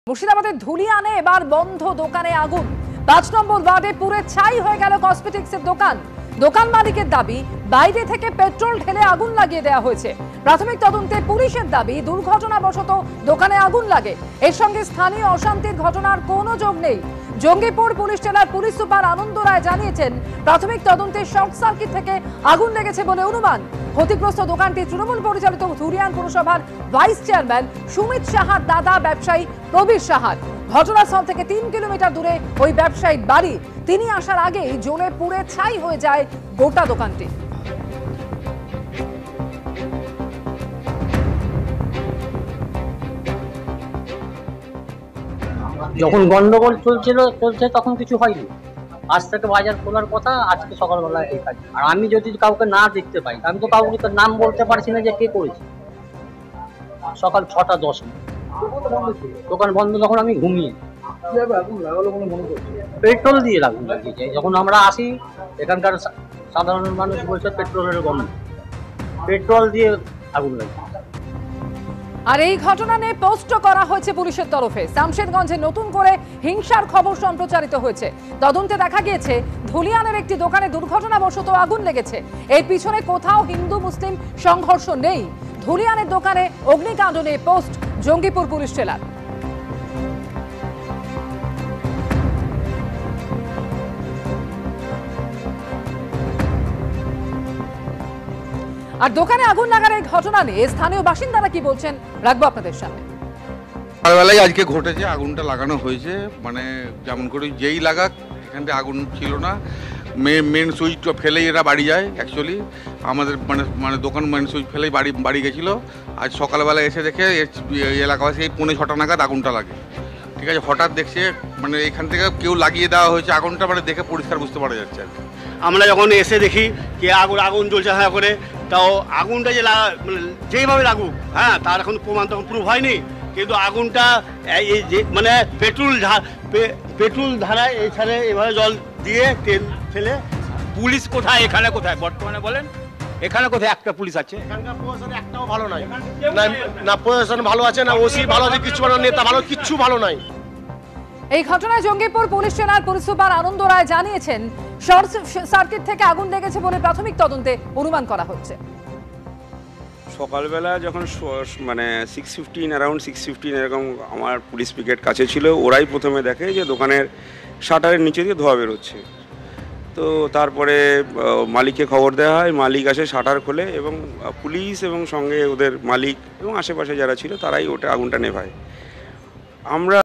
মুর্শিদাবাদের ধুলিয়ানে এবার বন্ধ দোকানে আগুন। ৫ নম্বর ওয়ার্ডে পুরে ছাই হয়ে গেল কসমেটিক্সের দোকান। দোকান মালিকের দাবি, বাইরে থেকে পেট্রোল ঢেলে আগুন লাগিয়ে দেওয়া হয়েছে। প্রাথমিক তদন্তে পুলিশের দাবি, দুর্ঘটনাবশত দোকানে আগুন লাগে। এর সঙ্গে স্থানীয় অশান্তির ঘটনার কোনো যোগ নেই। জঙ্গিপুর পুলিশ জেলার পুলিশ সুপার আনন্দ রায় জানিয়েছেন, প্রাথমিক তদন্তে শর্ট সার্কিট থেকে আগুন লেগেছে বলে অনুমান। ক্ষতিগ্রস্ত দোকানটি তৃণমূল পরিচালিত ধুলিয়ান পুরসভার ভাইস চেয়ারম্যান সুমিত সাহার দাদা ব্যবসায়ী প্রবীর সাহার। ঘটনাস্থল থেকে ৩ কিলোমিটার দূরে ওই ব্যবসায়ীর বাড়ি। তিনি আসার আগেই জ্বলে পুড়ে ছাই হয়ে যায় গোটা দোকানটি। যখন গন্ডগোল চলছে তখন কিছু হয়নি। আজ থেকে বাজার খোলার কথা, আজকে সকালবেলা এই কাজ। আর আমি যদি কাউকে না দেখতে পাই, আমি তো কাউকে তো নাম বলতে পারছি না যে কে করেছে। সকাল 6:10 দোকান বন্ধ, যখন আমি ঘুমিয়ে। পেট্রোল দিয়ে আগুন লাগিয়েছে। যখন আমরা আসি, এখানকার সাধারণ মানুষ বলছে পেট্রোলের গন্ধ, পেট্রোল দিয়ে আগুন লাগিয়েছে। আর এই ঘটনা নিয়ে পোস্টও করা হয়েছে পুলিশের তরফে। শামশেরগঞ্জে নতুন করে হিংসার খবর সম্প্রচারিত হয়েছে। তদন্তে দেখা গিয়েছে, ধুলিয়ানের একটি দোকানে দুর্ঘটনাবশত আগুন লেগেছে। এর পিছনে কোথাও হিন্দু মুসলিম সংঘর্ষ নেই। ধুলিয়ানের দোকানে অগ্নিকাণ্ড নিয়ে পোস্ট জঙ্গিপুর পুলিশ জেলার। আর দোকানে আগুন লাগার এই ঘটনা নিয়ে স্থানীয় বাসিন্দারা কি বলছেন, রাখবো আপনাদের সামনে। সকালবেলায় আজকে ঘটেছে, আগুনটা লাগানো হয়েছে। মানে যেমন করে যেই লাগাক, এখানে আগুন ছিল না। মেন সুইচটা ফেলেই এরা বাড়ি যায়। অ্যাকচুয়ালি আমাদের মানে দোকান মেন সুইচ ফেলেই বাড়ি গেছিলো। আজ সকালবেলা এসে দেখে এলাকাবাসী এই 5:45 নাগাদ আগুনটা লাগে। ঠিক আছে, হঠাৎ দেখছে মানে এখান থেকে কেউ লাগিয়ে দেওয়া হয়েছে আগুনটা, মানে দেখে পরিষ্কার বুঝতে পারা যাচ্ছে আর কি। আমরা যখন এসে দেখি যে আগুন জ্বলছে হ্যাঁ করে, তাও আগুনটা যে মানে যেইভাবে লাগুক, হ্যাঁ, তার এখন প্রমাণ তখন প্রুফ হয়নি। কিন্তু আগুনটা এই যে মানে পেট্রোল ধারায় এছাড়া এভাবে জল দিয়ে তেল ফেলে। পুলিশ কোথায়, এখানে কোথায় বর্তমানে বলেন? এখানে কোথায় একটা পুলিশ আছে? এখানকার প্রশাসন একটাও ভালো নাই। না প্রশাসন ভালো আছে, না ওসি ভালো আছে, কিচ্ছু ভালো, নেতা ভালো, কিচ্ছু ভালো নাই। এই ঘটনায় জঙ্গিপুর পুলিশ জেলার পুলিশ সুপার আনন্দ রায় জানিয়েছেন, শর্ট সার্কিট থেকে আগুন লেগেছে বলে প্রাথমিক তদন্তে অনুমান করা হচ্ছে। সকালবেলা যখন মানে 6:15 এরকম আমার পুলিশ ব্রিগেড কাছে ছিল, ওরাই প্রথমে দেখে যে দোকানের শাটারের নিচে দিয়ে ধোঁয়া বেরোচ্ছে। তো তারপরে মালিককে খবর দেওয়া হয়, মালিক আসে, শাটার খোলে এবং পুলিশ এবং সঙ্গে ওদের মালিক এবং আশেপাশে যারা ছিল তারাই ওটা আগুনটা নেভায়। আমরা